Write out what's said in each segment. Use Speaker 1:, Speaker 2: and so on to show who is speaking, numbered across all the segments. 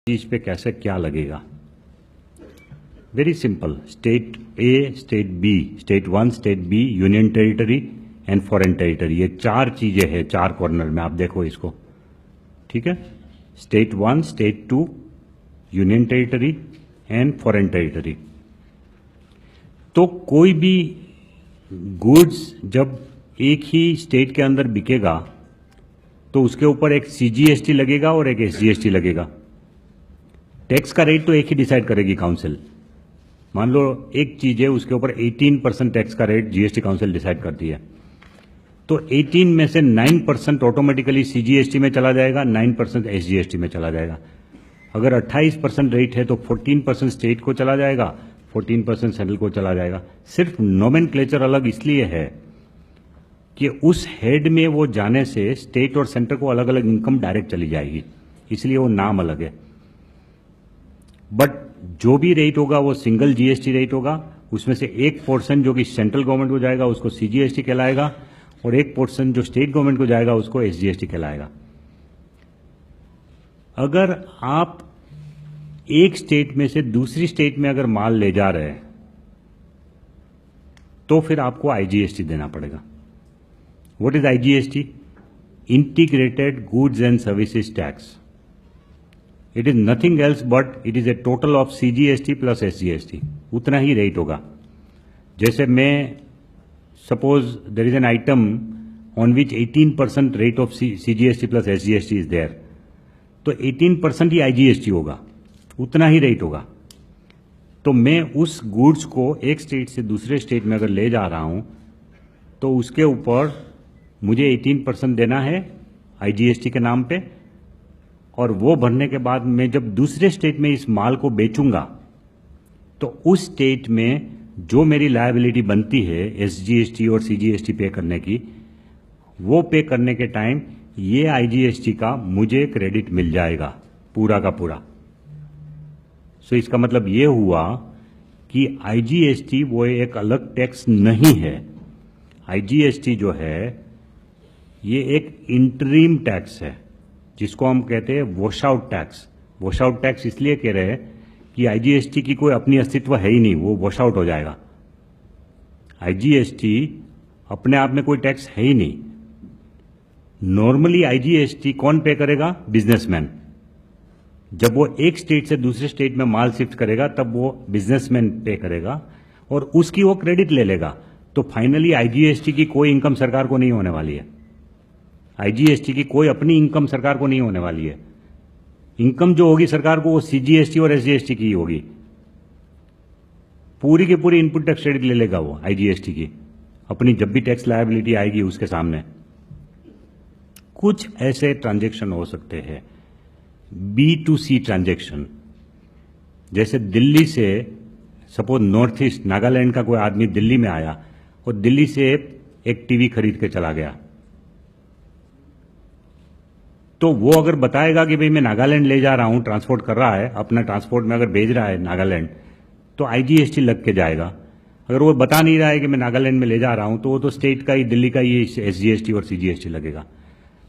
Speaker 1: चीज पे कैसे क्या लगेगा। Very simple, state A, state B, state one, state B, union territory and foreign territory, ये चार चीजें हैं चार कॉर्नर में। आप देखो इसको, ठीक है। State one, state two, union territory and foreign territory. तो कोई भी गुड्स जब एक ही स्टेट के अंदर बिकेगा तो उसके ऊपर एक सीजीएसटी लगेगा और एक एसजीएसटी लगेगा। टैक्स का रेट तो एक ही डिसाइड करेगी काउंसिल। मान लो एक चीज है, उसके ऊपर 18% टैक्स का रेट जीएसटी काउंसिल डिसाइड करती है, तो 18 में से 9% ऑटोमेटिकली सीजीएसटी में चला जाएगा, 9% एसजीएसटी में चला जाएगा। अगर 28% रेट है तो 14% स्टेट को चला जाएगा, 14% सेंट्रल को चला जाएगा। सिर्फ नोमेनक्लेचर अलग इसलिए है कि उस हेड में वो जाने से स्टेट और सेंटर को अलग अलग इनकम डायरेक्ट चली जाएगी, इसलिए वो नाम अलग है। बट जो भी रेट होगा वो सिंगल जीएसटी रेट होगा। उसमें से एक पोर्शन जो कि सेंट्रल गवर्नमेंट को जाएगा उसको सीजीएसटी कहलाएगा, और एक पोर्शन जो स्टेट गवर्नमेंट को जाएगा उसको एसजीएसटी कहलाएगा। अगर आप एक स्टेट में से दूसरी स्टेट में अगर माल ले जा रहे हैं तो फिर आपको आईजीएसटी देना पड़ेगा। What is IGST? Integrated goods and services tax. It is nothing else but it is a total of CGST plus SGST. उतना ही रेट होगा। जैसे मैं suppose there is an item on which 18% rate of CGST plus SGST is there, तो 18% ही IGST होगा, उतना ही rate होगा। तो मैं उस गुड्स को एक स्टेट से दूसरे स्टेट में अगर ले जा रहा हूं तो उसके ऊपर मुझे 18% देना है आईजीएसटी के नाम पे, और वो भरने के बाद मैं जब दूसरे स्टेट में इस माल को बेचूंगा तो उस स्टेट में जो मेरी लायबिलिटी बनती है एसजीएसटी और सीजीएसटी पे करने की, वो पे करने के टाइम ये आईजीएसटी का मुझे क्रेडिट मिल जाएगा पूरा का पूरा। सो इसका मतलब ये हुआ कि आईजीएसटी वो एक अलग टैक्स नहीं है। आईजीएसटी जो है ये एक इंटरिम टैक्स है जिसको हम कहते हैं wash out tax. Wash out tax इसलिए कह रहे हैं कि आईजीएसटी की कोई अपनी अस्तित्व है ही नहीं, वो वॉश आउट हो जाएगा। आईजीएसटी अपने आप में कोई टैक्स है ही नहीं। नॉर्मली आईजीएसटी कौन पे करेगा? बिजनेसमैन। जब वो एक स्टेट से दूसरे स्टेट में माल शिफ्ट करेगा तब वो बिजनेसमैन पे करेगा और उसकी वो क्रेडिट ले लेगा। तो फाइनली आईजीएसटी की कोई इनकम सरकार को नहीं होने वाली है। आईजीएसटी की कोई अपनी इनकम सरकार को नहीं होने वाली है। इनकम जो होगी सरकार को वो सीजीएसटी और एसजीएसटी की होगी। पूरी की पूरी इनपुट टैक्स क्रेडिट ले लेगा वो आईजीएसटी की, अपनी जब भी टैक्स लायबिलिटी आएगी उसके सामने। कुछ ऐसे ट्रांजैक्शन हो सकते हैं B2C ट्रांजैक्शन, जैसे दिल्ली से सपोज नॉर्थ ईस्ट नागालैंड का कोई आदमी दिल्ली में आया और दिल्ली से एक टीवी खरीद के चला गया, तो वो अगर बताएगा कि भाई मैं नागालैंड ले जा रहा हूं, ट्रांसपोर्ट कर रहा है, अपना ट्रांसपोर्ट में अगर भेज रहा है नागालैंड, तो आईजीएसटी लग के जाएगा। अगर वो बता नहीं रहा है कि मैं नागालैंड में ले जा रहा हूं तो वो तो स्टेट का ही, दिल्ली का ही एसजीएसटी और सीजीएसटी लगेगा।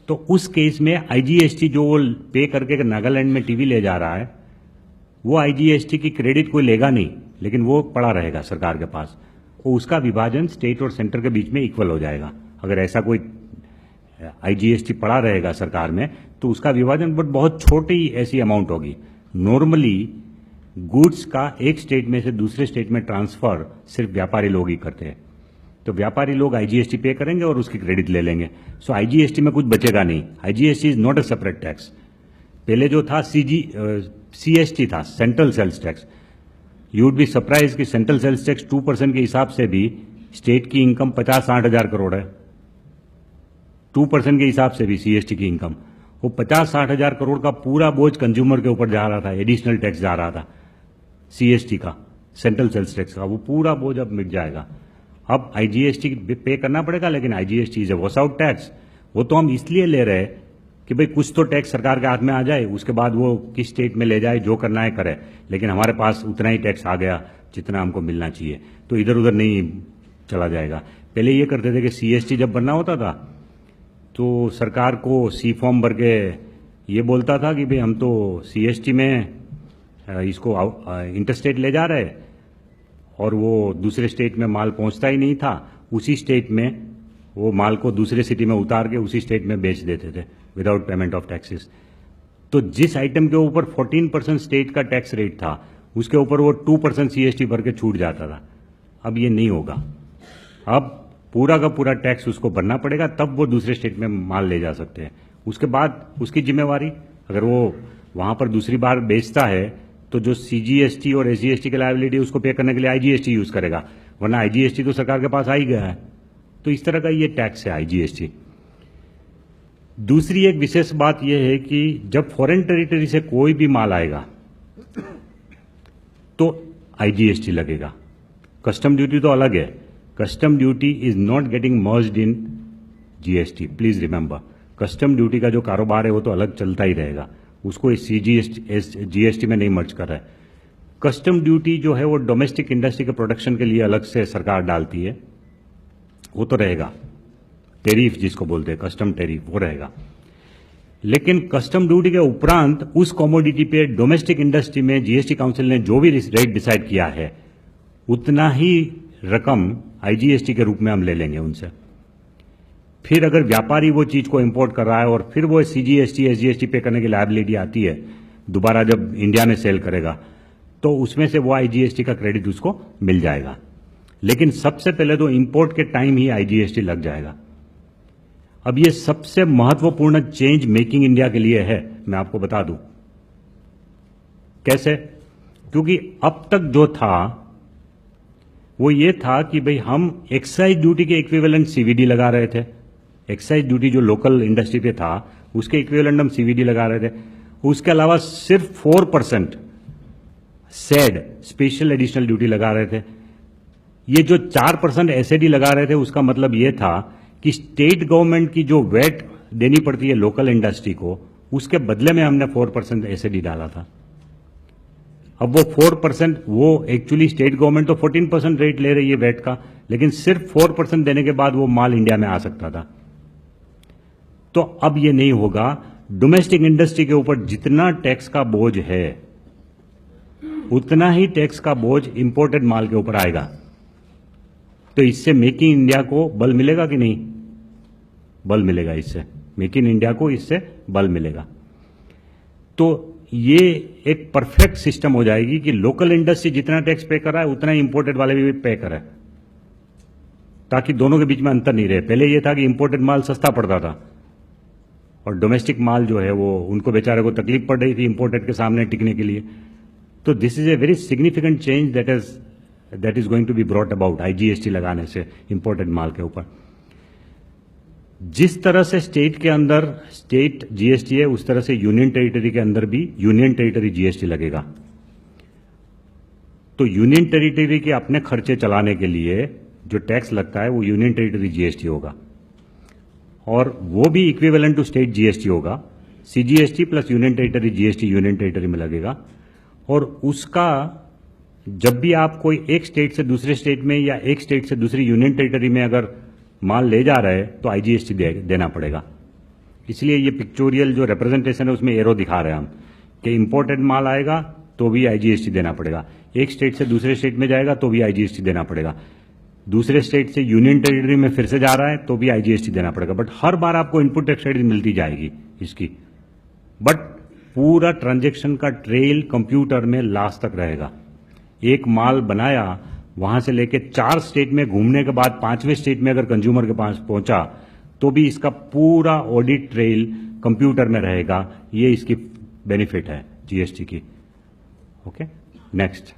Speaker 1: तो उस केस में आईजीएसटी जो वो पे करके नागालैंड में टीवी ले जा रहा है, वो आईजीएसटी की क्रेडिट कोई लेगा नहीं, लेकिन वो पड़ा रहेगा सरकार के पास। वो उसका विभाजन स्टेट और सेंटर के बीच में इक्वल हो जाएगा। अगर ऐसा कोई आईजीएसटी पड़ा रहेगा सरकार में तो उसका विभाजन बट बहुत छोटी ऐसी अमाउंट होगी। नॉर्मली गुड्स का एक स्टेट में से दूसरे स्टेट में ट्रांसफर सिर्फ व्यापारी लोग ही करते हैं, तो व्यापारी लोग आईजीएसटी पे करेंगे और उसकी क्रेडिट ले लेंगे। सो आईजीएसटी में कुछ बचेगा नहीं। IGST is not a separate tax. पहले जो था सीएसटी था, central sales tax. You would be surprise कि सेंट्रल सेल्स टैक्स 2% के हिसाब से भी स्टेट की इनकम 50-60 हजार करोड़ है। 2% के हिसाब से भी सीएसटी की इनकम, वो 50-60 हजार करोड़ का पूरा बोझ कंज्यूमर के ऊपर जा रहा था, एडिशनल टैक्स जा रहा था सीएसटी का, सेंट्रल सेल्स टैक्स का, वो पूरा बोझ अब मिट जाएगा। अब आईजीएसटी पे करना पड़ेगा, लेकिन IGST is a wash out tax. वो तो हम इसलिए ले रहे हैं कि भाई कुछ तो टैक्स सरकार के हाथ में आ जाए, उसके बाद वो किस स्टेट में ले जाए, जो करना है करे, लेकिन हमारे पास उतना ही टैक्स आ गया जितना हमको मिलना चाहिए, तो इधर उधर नहीं चला जाएगा। पहले ये करते थे कि सीएसटी जब बनना होता था तो सरकार को सी फॉर्म भर के ये बोलता था कि भाई हम तो CST में इसको इंटरस्टेट ले जा रहे और वो दूसरे स्टेट में माल पहुंचता ही नहीं था, उसी स्टेट में वो माल को दूसरे सिटी में उतार के उसी स्टेट में बेच देते थे विदाउट पेमेंट ऑफ टैक्सेस। तो जिस आइटम के ऊपर 14% स्टेट का टैक्स रेट था उसके ऊपर वो 2% CST भर के छूट जाता था। अब ये नहीं होगा, अब पूरा का पूरा टैक्स उसको भरना पड़ेगा, तब वो दूसरे स्टेट में माल ले जा सकते हैं। उसके बाद उसकी जिम्मेवारी, अगर वो वहां पर दूसरी बार बेचता है तो जो CGST और SGST की लायबिलिटी उसको पे करने के लिए IGST यूज करेगा, वरना IGST तो सरकार के पास आ ही गया है। तो इस तरह का ये टैक्स है IGST। दूसरी एक विशेष बात यह है कि जब फॉरेन टेरिटरी से कोई भी माल आएगा तो IGST लगेगा। कस्टम ड्यूटी तो अलग है, custom duty is not getting merged in GST, please remember. Custom duty का जो कारोबार है वो तो अलग चलता ही रहेगा, उसको इस GST में नहीं मर्ज कर रहा है। कस्टम ड्यूटी जो है वो डोमेस्टिक इंडस्ट्री के प्रोडक्शन के लिए अलग से सरकार डालती है, वो तो रहेगा। टेरिफ जिसको बोलते हैं कस्टम टेरिफ, वो रहेगा। लेकिन कस्टम ड्यूटी के उपरांत उस कमोडिटी पे डोमेस्टिक इंडस्ट्री में GST काउंसिल ने जो भी रेट डिसाइड किया है उतना ही रकम IGST के रूप में हम ले लेंगे उनसे। फिर अगर व्यापारी वो चीज को इंपोर्ट कर रहा है और फिर वो CGST SGST पे करने की लायबिलिटी आती है दोबारा जब इंडिया में सेल करेगा, तो उसमें से वो IGST का क्रेडिट उसको मिल जाएगा। लेकिन सबसे पहले तो इंपोर्ट के टाइम ही IGST लग जाएगा। अब ये सबसे महत्वपूर्ण चेंज मेकिंग इंडिया के लिए है, मैं आपको बता दूं कैसे। क्योंकि अब तक जो था वो ये था कि भाई हम एक्साइज ड्यूटी के इक्विवेलेंट CVD लगा रहे थे। एक्साइज ड्यूटी जो लोकल इंडस्ट्री पे था उसके इक्विवेलेंट हम CVD लगा रहे थे। उसके अलावा सिर्फ 4% SAD स्पेशल एडिशनल ड्यूटी लगा रहे थे। ये जो 4% SAD लगा रहे थे उसका मतलब ये था कि स्टेट गवर्नमेंट की जो वेट देनी पड़ती है लोकल इंडस्ट्री को, उसके बदले में हमने 4% SAD डाला था। अब वो 4%, वो एक्चुअली स्टेट गवर्नमेंट तो 14% रेट ले रही है वेट का, लेकिन सिर्फ 4% देने के बाद वो माल इंडिया में आ सकता था। तो अब ये नहीं होगा। डोमेस्टिक इंडस्ट्री के ऊपर जितना टैक्स का बोझ है उतना ही टैक्स का बोझ इंपोर्टेड माल के ऊपर आएगा। तो इससे मेक इन इंडिया को बल मिलेगा कि नहीं? बल मिलेगा। इससे मेक इन इंडिया को इससे बल मिलेगा। तो ये एक परफेक्ट सिस्टम हो जाएगी कि लोकल इंडस्ट्री जितना टैक्स पे कर रहा है उतना ही इंपोर्टेड वाले भी पे करे, ताकि दोनों के बीच में अंतर नहीं रहे। पहले ये था कि इंपोर्टेड माल सस्ता पड़ता था और डोमेस्टिक माल जो है वो उनको बेचारे को तकलीफ पड़ रही थी इंपोर्टेड के सामने टिकने के लिए। तो this is a very significant change that is going to be brought about IGST लगाने से इंपोर्टेड माल के ऊपर। जिस तरह से स्टेट के अंदर स्टेट GST है उस तरह से यूनियन टेरिटरी के अंदर भी यूनियन टेरिटरी GST लगेगा। तो यूनियन टेरिटरी के अपने खर्चे चलाने के लिए जो टैक्स लगता है वो यूनियन टेरिटरी GST होगा और वो भी इक्विवेलेंट टू स्टेट GST होगा। CGST plus union territory GST union territory में लगेगा। और उसका जब भी आप कोई एक स्टेट से दूसरे स्टेट में या एक स्टेट से दूसरी यूनियन टेरिटरी में अगर माल ले जा रहे हैं तो IGST देना पड़ेगा। इसलिए ये पिक्चोरियल जो रिप्रेजेंटेशन है उसमें एरो दिखा रहे हैं हम कि इंपोर्टेड माल आएगा तो भी IGST देना पड़ेगा, एक स्टेट से दूसरे स्टेट में जाएगा तो भी IGST देना पड़ेगा, दूसरे स्टेट से यूनियन टेरिटरी में फिर से जा रहा है तो भी IGST देना पड़ेगा। बट हर बार आपको इनपुट टैक्स क्रेडिट मिलती जाएगी इसकी, बट पूरा ट्रांजैक्शन का ट्रेल कंप्यूटर में लास्ट तक रहेगा। एक माल बनाया वहां से लेके 4 स्टेट में घूमने के बाद 5वें स्टेट में अगर कंज्यूमर के पास पहुंचा तो भी इसका पूरा ऑडिट ट्रेल कंप्यूटर में रहेगा। ये इसकी बेनिफिट है GST की। Okay, next.